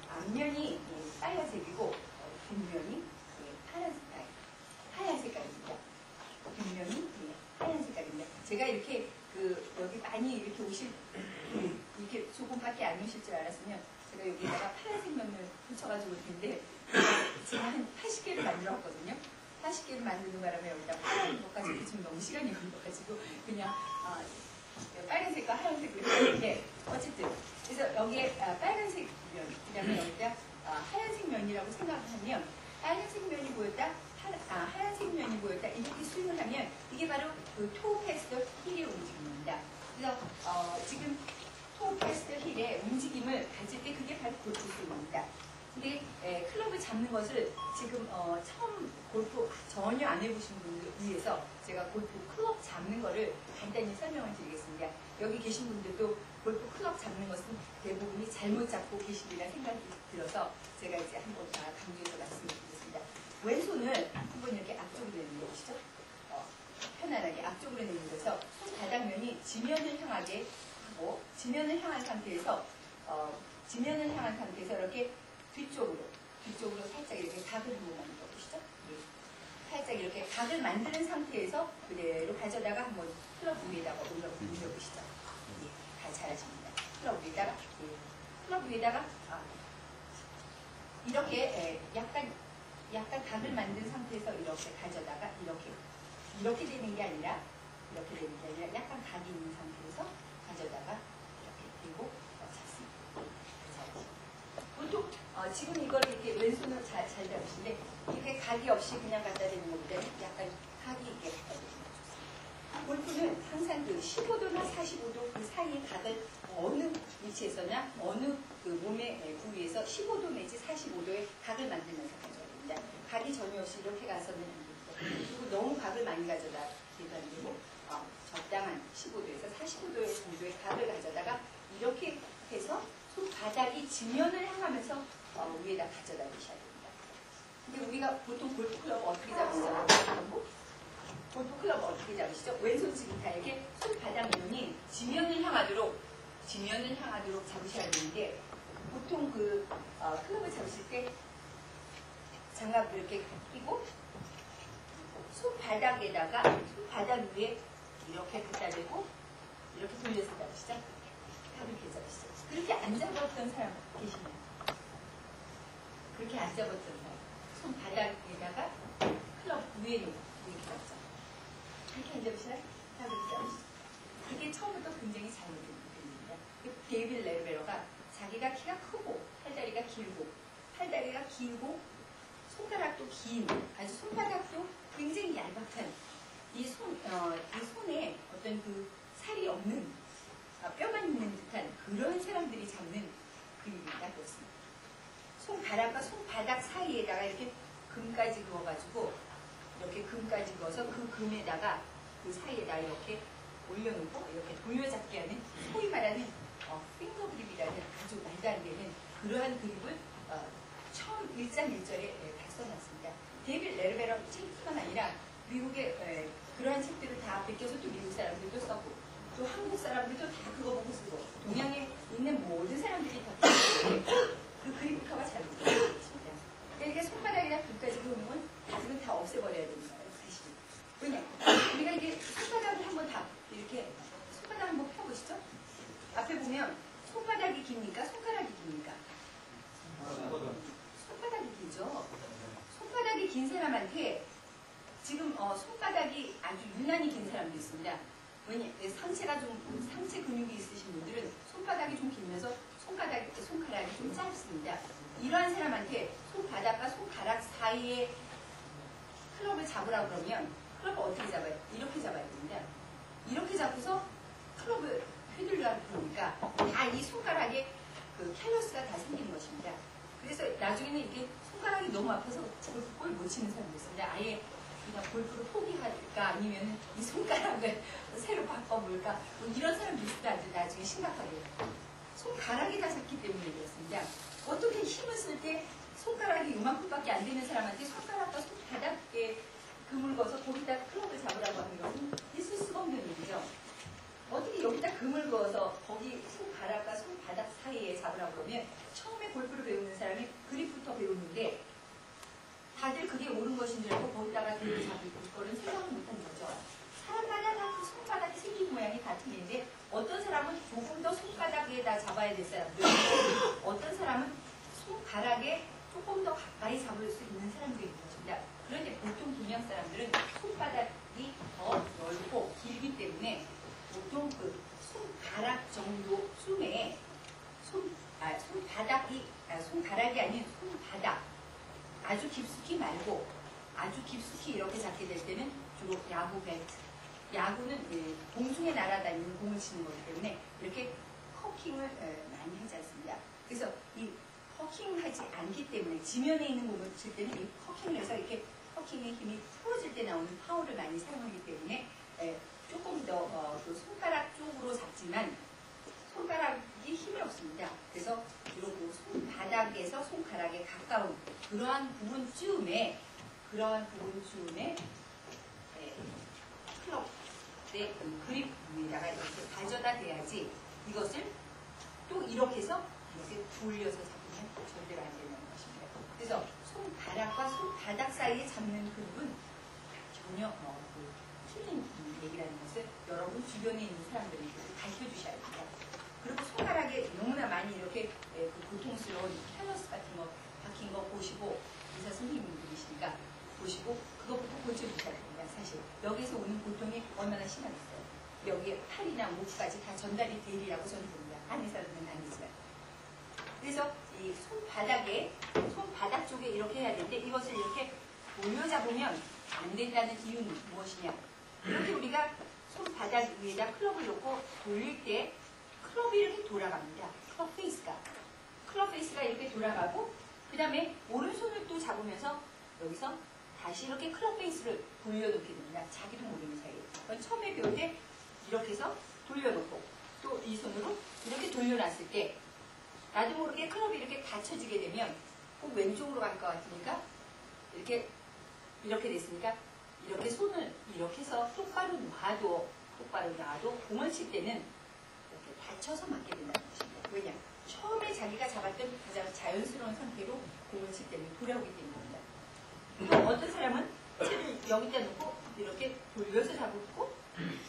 앞면이 빨간색이고 뒷면이 하얀 색깔입니다. 뒷면이 하얀 색깔입니다. 제가 이렇게 여기 많이 이렇게 이렇게 조금밖에 안 오실 줄 알았으면 제가 여기다가 파란색 면을 붙여가지고 올 텐데 제가 한 80개를 만들었거든요. 80개를 만드는 바람에 여기다 파란 것까지 붙이면 너무 시간이 걸려가지고 그냥 빨간색과 하얀색을 했는데 어쨌든 그래서 여기에 빨간색 면, 그 다음에 여기다 하얀색 면이라고 생각하면 빨간색 면이 보였다, 하얀색 면이 보였다 이렇게 스윙을 하면 이게 바로 그 토 패스트 힐의 움직임입니다. 그래서 지금 토 패스트 힐의 움직임을 가질 때 그게 바로 골프 스윙입니다. 근데 클럽을 잡는 것을 지금 처음 골프 전혀 안 해보신 분들 위해서 제가 골프 클럽 잡는 거를 간단히 설명을 드리겠습니다. 여기 계신 분들도 골프 클럽 잡는 것은 대부분이 잘못 잡고 계시리라 생각이 들어서 제가 이제 한번 강조해서 말씀드리겠습니다. 왼손을 한번 이렇게 앞쪽으로 내밀어보시죠. 편안하게 앞쪽으로 내밀어서 손바닥면이 지면을 향하게 하고 지면을 향한 상태에서 이렇게 뒤쪽으로 살짝 이렇게 각을 한번 만들어 보시죠. 살짝 이렇게 각을 만드는 상태에서 그대로 가져다가 한번 클럽 위에다가 올려보시죠. 잘하십니다. 클럽 위에다가 이렇게 약간 각을 만든 상태에서 이렇게 가져다가 이렇게 되는 게 아니라 약간 각이 있는 상태에서 가져다가 이렇게 들고 잡습니다. 보통 지금 이걸 이렇게 왼손으로 잘 잡으시는데 이렇게 각이 없이 그냥 갖다 대는 것보다는 약간 각이 있게 갖다 대는 게 좋습니다. 골프는 항상 그 15도나 45도 그 사이의 각을 어느 위치에서나 어느 그 몸의 부위에서 15도 내지 45도의 각을 만들면서 가져야 됩니다. 각이 전혀 없이 이렇게 가서는 안 됩니다. 그리고 너무 각을 많이 가져다 대도 안 되고 적당한 15도에서 45도의 정도의 각을 가져다가 이렇게 해서 손바닥이 지면을 향하면서 위에다 가져다 주셔야 됩니다. 근데 우리가 보통 골프클럽 어떻게 잡으시죠? 골프클럽 어떻게 잡으시죠? 왼손 지금 다 이렇게 손바닥면이 지면을 향하도록 잡으셔야 되는데 보통 그 클럽을 잡으실 때 장갑을 이렇게 끼고 손바닥 위에 이렇게 갖다 대고 이렇게 돌려서 잡으시죠? 이렇게 잡으시죠? 그렇게 안 잡았던 사람 계시나요? 그렇게 안 잡았던 사람 손바닥에다가 클럽 위에 놓고 이렇게 잡죠. 그렇게 안 잡으시나요? 그렇게 잡으시죠. 그게 처음부터 굉장히 잘못된 부분입니다. 데이빗 레르베러가 자기가 키가 크고 팔다리가 길고 손가락도 긴 아주 손바닥도 굉장히 얄팍한 이 손에 어떤 그 살이 없는 뼈만 있는 듯한 그런 사람들이 잡는 그림입니다. 그렇습니다. 손가락과 손바닥 사이에다가 이렇게 금까지 그어가지고 이렇게 금까지 그어서 그 금에다가 그 사이에다 이렇게 올려놓고 이렇게 돌려잡기 하는 소위 말하는 핑거 그립이라는 아주 말도 안 되는 그러한 그립을 처음 일장일절에 다 써놨습니다. 데이빗 레르베러 책뿐만 아니라 미국의 그러한 책들을 다 베껴서 또 미국 사람들도 썼고 또 한국 사람들도 다 그거 보고 쓰고 동양에 있는 모든 사람들이 다 그 그립커가 잘 붙어있습니다. 그러니까 손바닥이나 불까지 그으면 나중에 다 없애버려야 되는 거예요. 사실은. 왜냐? 우리가 이게 손바닥을 한번 다 이렇게 손바닥 한번 펴보시죠. 앞에 보면 손바닥이 깁니까? 손가락이 깁니까? 손바닥이 길죠. 손바닥이 긴 사람한테 지금 손바닥이 아주 유난히 긴 사람도 있습니다. 왜냐? 상체 근육이 있으신 분들은 손바닥이 좀 길면서 손가락이 좀 짧습니다. 이러한 사람한테 손바닥과 손가락 사이에 클럽을 잡으라고 그러면 클럽을 어떻게 잡아요? 이렇게 잡아야 됩니다. 이렇게 잡고서 클럽을 휘둘러다 보니까 다 이 손가락에 그 캘러스가 다 생기는 것입니다. 그래서 나중에는 이게 손가락이 너무 아파서 골프를 못 치는 사람도 있습니다. 아예 그냥 골프를 포기할까 아니면 이 손가락을 새로 바꿔볼까 뭐 이런 사람도 있습니다. 나중에 심각하게 손가락이 다 작기 때문에 그렇습니다. 어떻게 힘을 쓸 때 손가락이 이만큼밖에 안 되는 사람한테 손가락과 손바닥에 금을 그어서 거기다 클럽을 잡으라고 하는 것은 있을 수가 없는 일이죠. 어떻게 여기다 금을 그어서 거기 손가락과 손바닥 사이에 잡으라고 하면 처음에 골프를 배우는 사람이 그립부터 배우는데 다들 그게 옳은 것인 줄 알고 거기다가 금을 잡을 거는 생각을 못하는 거죠. 사람마다 다 그 손바닥이 생긴 모양이 다 틀린데 어떤 사람은 조금 더 손바닥에다 잡아야 될 사람들 어떤 사람은 손가락에 조금 더 가까이 잡을 수 있는 사람도 있는 것입니다. 그런데 보통 동양 사람들은 손바닥이 더 넓고 길기 때문에 보통 그 손가락 정도 숨에 손가락이 아닌 손바닥 아주 깊숙이 말고 아주 깊숙이 이렇게 잡게 될 때는 주로 야구 배트 야구는 공중에 날아다니는 공을 치는 거기 때문에 이렇게 커킹을 많이 하지 않습니다. 그래서 이 커킹하지 않기 때문에 지면에 있는 공을 칠 때는 이 커킹을 해서 이렇게 커킹의 힘이 풀어질 때 나오는 파워를 많이 사용하기 때문에 조금 더 그 손가락 쪽으로 잡지만 손가락이 힘이 없습니다. 그래서 주로 그 손바닥에서 손가락에 가까운 그러한 부분쯤에 클럽의 그립 위에다가 이렇게 가져다 대야지 이것을 또 이렇게 해서 이렇게 돌려서 잡으면 절대로 안 되는 것입니다. 그래서 손가락과 손바닥 사이에 잡는 그립은 전혀 틀린 얘기라는 것을 여러분 주변에 있는 사람들에게 가르쳐 주셔야 됩니다. 그리고 손가락에 너무나 많이 이렇게 그 고통스러운 캘러스 같은 거 박힌 거 보시고 의사 선생님들이시니까 보시고 그것부터 고쳐주셔야 됩니다. 사실 여기서 오는 고통이 얼마나 심하겠어요. 여기에 팔이나 목까지 다 전달이 되리라고 저는 봅니다. 한의사들은 아니지만. 그래서 이 손바닥 쪽에 이렇게 해야 되는데 이것을 이렇게 올려잡으면 안 된다는 이유는 무엇이냐. 이렇게 우리가 손바닥 위에다 클럽을 놓고 돌릴 때 클럽이 이렇게 돌아갑니다. 클럽 페이스가 이렇게 돌아가고 그 다음에 오른손을 또 잡으면서 여기서 다시 이렇게 클럽 페이스를 돌려놓게 됩니다. 자기도 모르는 사이에. 그건 처음에 배울 때 이렇게 해서 돌려놓고 또 이 손으로 이렇게 돌려놨을 때 나도 모르게 클럽이 이렇게 닫혀지게 되면 꼭 왼쪽으로 갈 것 같으니까 이렇게 됐으니까 이렇게 손을 이렇게 해서 똑바로 놔도 공을 칠 때는 이렇게 받쳐서 맞게 된다는 것입니다. 왜냐? 처음에 자기가 잡았던 가장 자연스러운 상태로 공을 칠 때는 돌아오기 때문입니다. 또 어떤 사람은 채를 여기다 놓고 이렇게 돌려서 잡고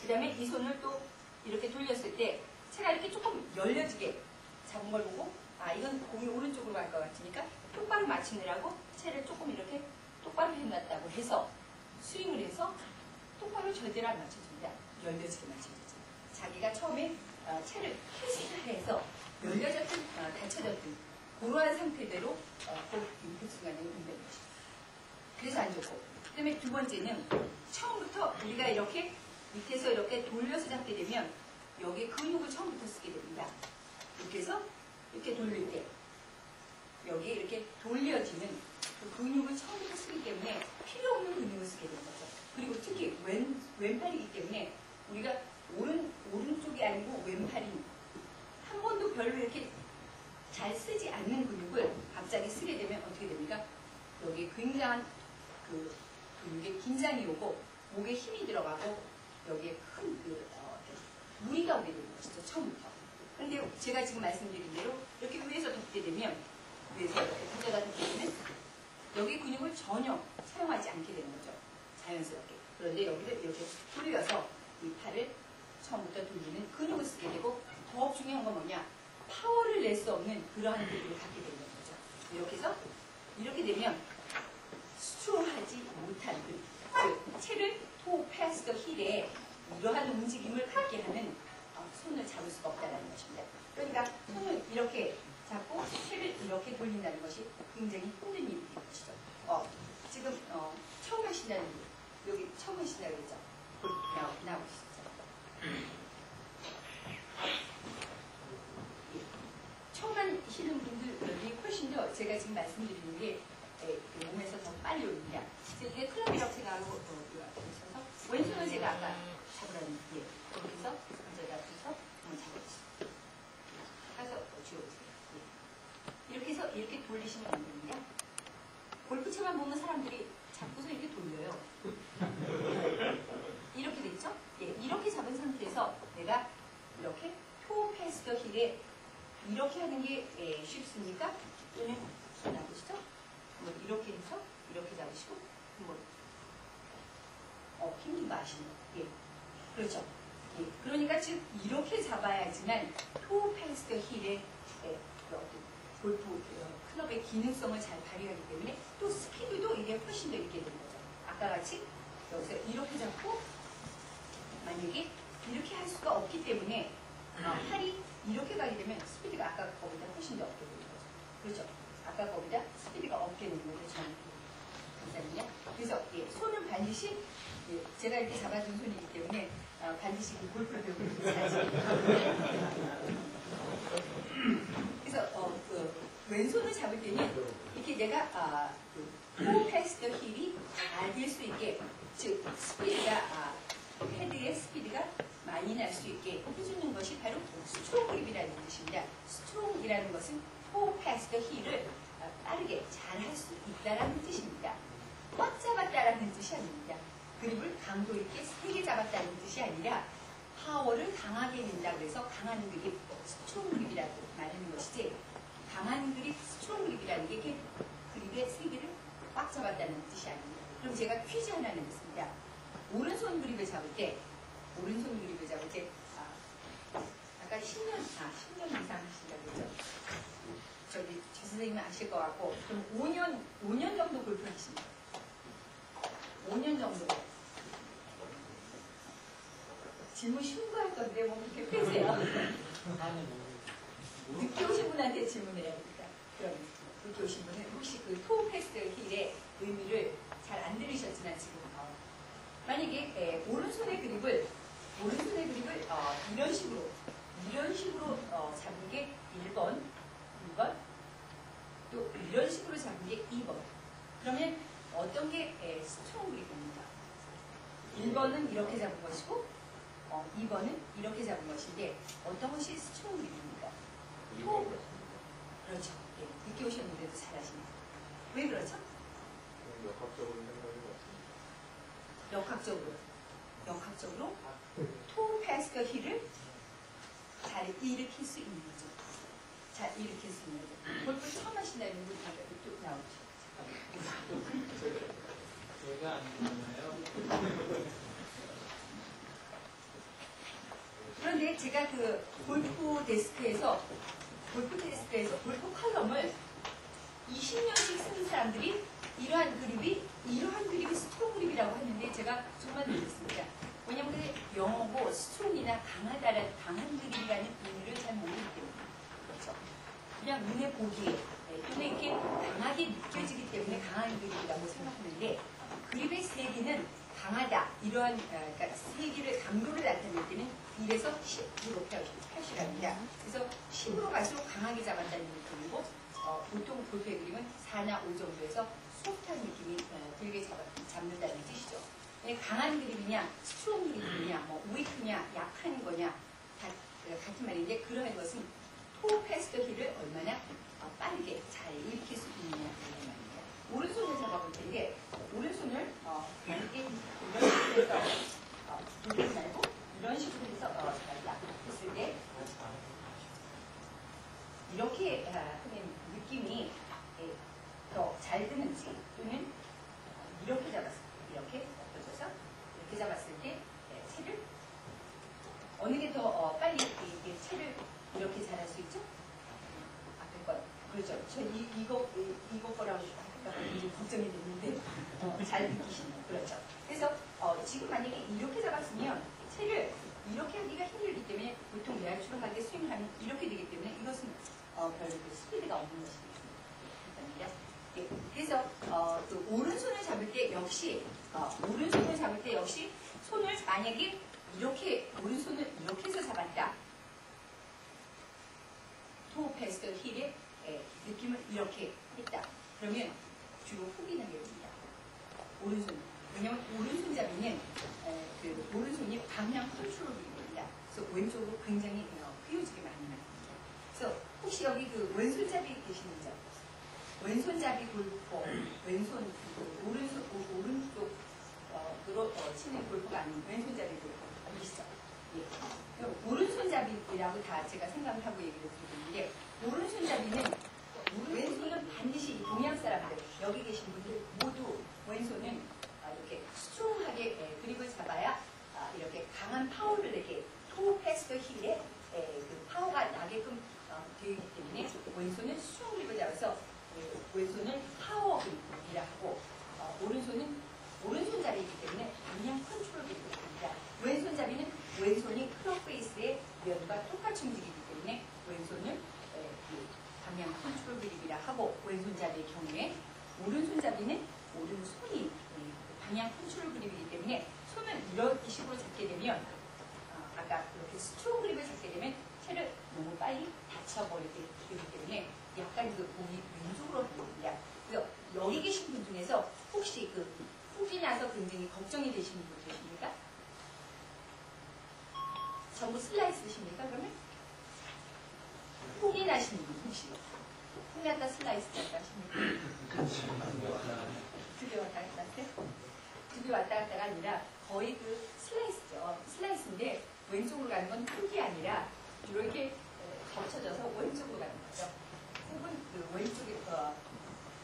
그 다음에 이 손을 또 이렇게 돌렸을 때 채가 이렇게 조금 열려지게 잡은 걸 보고 이건 공이 오른쪽으로 갈 것 같으니까 똑바로 맞추느라고 채를 조금 이렇게 똑바로 해놨다고 해서 스윙을 해서 똑바로 절대로 안 맞춰줍니다. 열려지게 맞춰주죠. 자기가 처음에 채를 캐스트를 해서 열려졌든 닫혀졌든 그러한 상태대로 꼭 임팩트가 되는 것이죠. 그래서 안 좋고 그 다음에 두 번째는 처음부터 우리가 이렇게 밑에서 이렇게 돌려서 잡게 되면 여기에 근육을 처음부터 쓰게 됩니다. 이렇게 해서 이렇게 돌릴 때 여기에 이렇게 돌려지는 그 근육을 처음부터 쓰기 때문에 필요 없는 근육을 쓰게 되는 거죠. 그리고 특히 왼팔이기 때문에 우리가 오른쪽이 아니고 왼팔이 한 번도 별로 이렇게 잘 쓰지 않는 근육을 갑자기 쓰게 되면 어떻게 됩니까? 여기에 굉장한 그 근육에 긴장이 오고 목에 힘이 들어가고 여기에 큰 무리가 오게 되는 것이죠. 처음부터. 그런데 제가 지금 말씀드린 대로 이렇게 위에서 덮게 되면 위에서 이렇게 가져다 덮게 되면 여기 근육을 전혀 사용하지 않게 되는 거죠. 자연스럽게. 그런데 여기를 이렇게 돌려서 이 팔을 처음부터 돌리는 근육을 쓰게 되고 더 중요한 건 뭐냐? 파워를 낼 수 없는 그러한 근육을 갖게 되는 거죠. 이렇게 해서 이렇게 되면 수축하지 못한 채를 토 패스 더 힐에 이러한 움직임을 갖게 하는 손을 잡을 수가 없다는 것입니다. 그러니까 손을 이렇게 잡고 채를 이렇게 돌린다는 것이 굉장히 힘든 일이 된 것이죠. 지금 처음 하신다는 여기 처음 하신다고 그랬죠? 나오시죠. 처음 하시는 분들이 훨씬 더 제가 지금 말씀드리는 게 몸에서 더 빨리 옵니다. 이게 클럽이라고 생각하고 오셔서 왼손을 제가 아까 잡으라는 거기서 앉아다 주서 잡아주세요. 가서 쥐어보세요. 이렇게 해서 이렇게 돌리시면 안 됩니다. 골프채만 보면 사람들이 잡고서 이렇게 돌려요. 이렇게 됐죠? 이렇게 잡은 상태에서 내가 이렇게 토 패스 더 힐에 이렇게 하는 게 쉽습니까? 또는 나보시죠? 한번 이렇게 해서 이렇게 잡으시고 한번 힘든 거 아시나요? 그렇죠. 그러니까 즉 이렇게 잡아야지만 토 패스 더 힐의 골프 클럽의 기능성을 잘 발휘하기 때문에 또 스피드도 이게 훨씬 더 있게 되는 거죠. 아까 같이 여기서 이렇게 잡고 만약에 이렇게 할 수가 없기 때문에 팔이 이렇게 가게 되면 스피드가 아까 거보다 훨씬 더 없게 되는 거죠. 그렇죠. 아까 거보다 스피드가 없게 되는 거죠. 감사합니다. 그래서 손은 반드시 제가 이렇게 잡아준 손이기 때문에 반드시 그 골프를 배우고 있어야지. 그래서 왼손을 잡을 때는 이렇게 내가 토 패스 더 힐이 잘 될 수 있게 즉 스피드가 헤드의 스피드가 많이 날 수 있게 해주는 것이 바로 스트롱 그립이라는 뜻입니다. 스트롱이라는 것은 토 패스 더 힐을 빠르게 잘 할 수 있다라는 뜻입니다. 꽉 잡았다라는 뜻이 아닙니다. 그립을 강도 있게 세게 잡았다는 뜻이 아니라 파워를 강하게 낸다 그래서 강한 그립, 스트롱 그립이라고 말하는 것이지 강한 그립, 스트롱 그립이라는 게 그립의 세기를 꽉 잡았다는 뜻이 아닙니다. 그럼 제가 퀴즈 하나 내겠습니다. 오른손 그립을 잡을 때 아까 10년 이상 하신다고 그랬죠? 저기 지 선생님은 아실 것 같고 그럼 5년 정도 골프 하십니다. 5년 정도. 질문 쉬운 거 할 건데 뭐 그렇게 빼세요. 늦게 오신 분한테 질문해야 됩니다. 그럼 늦게 오신 분은 혹시 그 토 패스 힐의 의미를 잘 안 들으셨지만 지금 만약에 오른손의 그립을 이런 식으로 잡은 게 1번 또 이런 식으로 잡은 게 2번 그러면 어떤 게 스트롱 그립입니다. 1번은 이렇게 잡은 것이고 2번은 이렇게 잡은 것인데 어떤 것이 스트롱 그립입니까? 그렇죠. 늦게 오셨는데도 잘하십니다. 왜 그렇죠? 역학적으로 생각해 봤습니다. 역학적으로 토 패스 더 힐을 잘 일으킬 수 있는 거죠. 잘 일으킬 수 있는 거죠. 골프 처음 하신다는 분이 또 나오죠. 제가 아니잖아요. 그런데 제가 그 골프 데스크에서 골프 컬럼을 20년씩 쓰는 사람들이 이러한 그립이 스트롱 그립이라고 했는데 제가 정말 놀랐습니다. 왜냐하면 영어고 스트롱이나 강한 그립이라는 의미를 잘 모르기 때문에 그렇죠. 그냥 눈에 보기에 또는 이렇게 강하게 느껴지기 때문에 강한 그립이라고 생각하는데 그립의 세기는 강하다 이러한 그러니까 세기를 강도를 나타낼 때는 1에서 10으로 표시합니다. 그래서 10으로 갈수록 강하게 잡았다는 느낌이고 보통 골프의 그림은 4나 5 정도에서 소프트한 느낌이 들게 잡는다는 뜻이죠. 강한 그립이냐, 스트롱 그립이냐, 위크냐, 약한 거냐 같은 말인데 그러한 것은 토 패스 더 힐을 얼마나 빠르게 잘 일으킬 수 있느냐 이런 말입니다. 오른손을 잡아볼 텐데 오른손을 이렇게 이런 식으로 해서 돌리지 말고 이런 식으로 해서 했을 때 이렇게 하는 느낌이 더 잘 드는지 또는 이렇게 잡았을 때 이렇게 엎어져서 이렇게 잡았을 때 채를 어느 게 더 빨리 채를 이렇게 잘할 수 있죠? 앞에 거 그렇죠. 저 이거 거라고 걱정이 됐는데 잘 느끼시네요. 그렇죠. 그래서 지금 만약에 이렇게 잡았으면 채를 이렇게 하기가 힘들기 때문에 보통 내알처럼하게 스윙을 하면 이렇게 되기 때문에 이것은 별로 스피드가 없는 것입니다. 그래서 그 오른손을 잡을 때 역시 오른손을 잡을 때 역시 손을 만약에 이렇게 오른손을 이렇게 해서 잡았다. 토 패스트 힐의 느낌을 이렇게 했다. 그러면 주로 훅이 나게 됩니다. 오른손. 왜냐하면 오른손잡이는 그 오른손이 방향 컨트롤이 됩니다. 그래서 왼쪽으로 굉장히 휘어지게 많이 납니다. 그래서 혹시 여기 그 왼손잡이 계시는 분? 왼손잡이 골퍼, 왼손 오른쪽으로 치는 골퍼가 아닌 왼손잡이 골퍼 아시죠? 예. 오른손잡이라고 다 제가 생각을 하고 얘기를 드리는데 오른손잡이는 왼손은 반드시 동양 사람들 여기 계신 분들 모두 왼손은 이렇게 스트롱하게 그립을 잡아야 이렇게 강한 파워를 내게 토 패스트 힐에 그 파워가 나게끔 되어 있기 때문에 왼손은 스트롱 그립을 잡아서 왼손은 파워 그립이라 하고 오른손은 오른손잡이이기 때문에 방향 컨트롤 그립을 합니다. 왼손잡이는 왼손이 클럽 페이스의 면과 똑같이 움직이기 때문에 왼손은 방향 컨트롤 그립이라 하고 왼손잡이의 경우에 오른손잡이는 오른손이 방향 컨트롤 그립이기 때문에 손을 이런 식으로 잡게 되면 아까 이렇게 스트롱 그립을 잡게 되면 채를 너무 빨리 다쳐버리게 되기 때문에 약간 그 몸이 왼쪽으로 보입니다. 그래서 여기 계신 분 중에서 혹시 그 훅이 나서 굉장히 걱정이 되시는 분 계십니까? 전부 슬라이스십니까 그러면? 훅이 나시는 분 혹시? 훅 났다 슬라이스 났다 하십니까? 두 개 왔다 갔다 하세요? 두 개 왔다 갔다가 아니라 거의 그 슬라이스죠. 슬라이스인데 왼쪽으로 가는 건 훅이 아니라 이렇게 겹쳐져서 왼쪽으로 가는 거죠. 훅은 그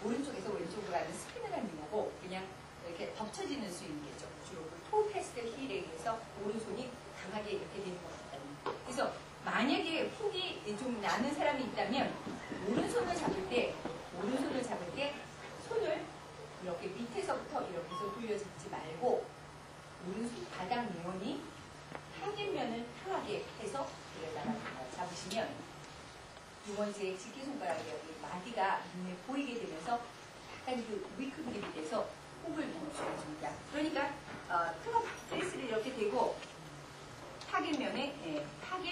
오른쪽에서 왼쪽으로 가는 스피드 가는 거고 그냥 이렇게 겹쳐지는 스윙이겠죠. 주로 그 토 패스트 힐에 의해서 오른손이 강하게 이렇게 되는 것 같다는. 그래서 만약에 훅이 좀 나는 사람이 있다면 오른손을 잡을 때 손을 이렇게 밑에서부터 이렇게 해서 돌려잡지 말고 오른손 바닥 면이 타겟면을 향하게 해서 그래다가 잡으시면 두 번째 집게손가락이 여기 마디가 눈에 보이게 되면서 약간 그 위크 그립이 돼서 훅을 멈춰줍니다. 그러니까 클럽 페이스를 이렇게 대고 타겟면에 타겟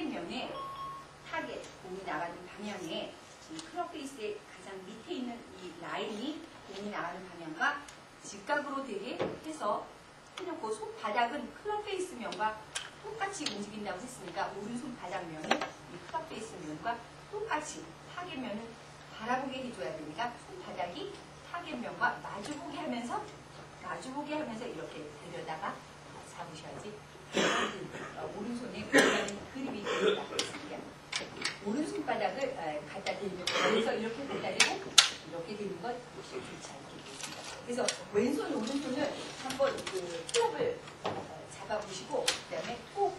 공이 나가는 방향에 이 클럽 페이스의 가장 밑에 있는 이 라인이 공이 나가는 방향과 직각으로 되게 해서 해놓고 손바닥은 클럽 페이스 면과 똑같이 움직인다고 했으니까 오른손 바닥면이 이 클럽 페이스 면과 똑같이 타겟면을 바라보게 해줘야 되니까 손바닥이 타겟면과 마주보게 하면서 이렇게 들여다가 잡으셔야지 오른손에 그림이 되겠다고 했습니다. 오른손 바닥을 갖다 대면 그래서 이렇게 갖다 대고 이렇게 되는 건 역시 좋지 않게 되겠습니다. 그래서 왼손 오른손을 한번 그 클럽을 잡아보시고 그다음에 톡